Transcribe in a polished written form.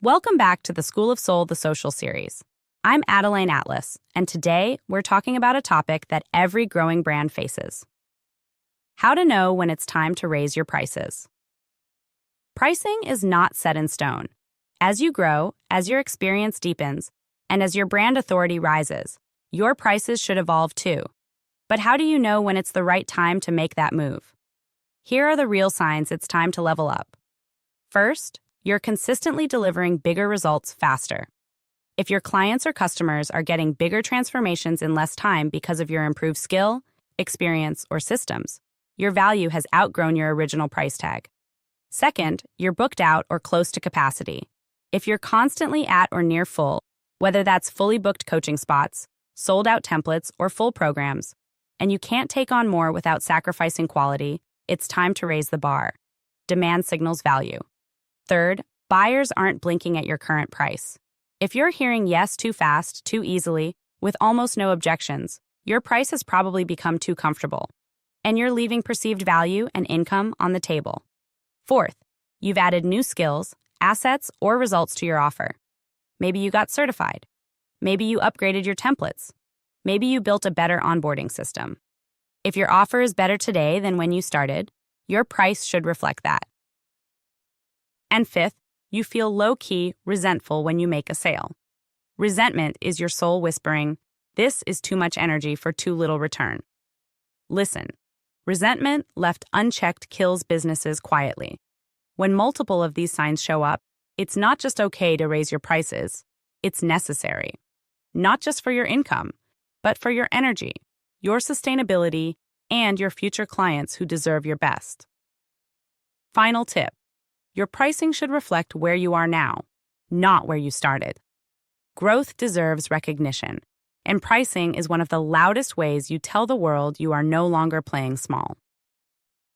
Welcome back to the School of Soul, the Social series. I'm ADELINE Atlas, and today we're talking about a topic that every growing brand faces. How to know when it's time to raise your prices. Pricing is not set in stone. As you grow, as your experience deepens, and as your brand authority rises, your prices should evolve too. But how do you know when it's the right time to make that move? Here are the real signs it's time to level up. First, you're consistently delivering bigger results faster. If your clients or customers are getting bigger transformations in less time because of your improved skill, experience, or systems, your value has outgrown your original price tag. Second, you're booked out or close to capacity. If you're constantly at or near full, whether that's fully booked coaching spots, sold-out templates, or full programs, and you can't take on more without sacrificing quality, it's time to raise the bar. Demand signals value. Third, buyers aren't blinking at your current price. If you're hearing yes too fast, too easily, with almost no objections, your price has probably become too comfortable, and you're leaving perceived value and income on the table. Fourth, you've added new skills, assets, or results to your offer. Maybe you got certified. Maybe you upgraded your templates. Maybe you built a better onboarding system. If your offer is better today than when you started, your price should reflect that. And fifth, you feel low-key resentful when you make a sale. Resentment is your soul whispering, "This is too much energy for too little return." Listen, resentment left unchecked kills businesses quietly. When multiple of these signs show up, it's not just okay to raise your prices, it's necessary. Not just for your income, but for your energy, your sustainability, and your future clients who deserve your best. Final tip. Your pricing should reflect where you are now, not where you started. Growth deserves recognition, and pricing is one of the loudest ways you tell the world you are no longer playing small.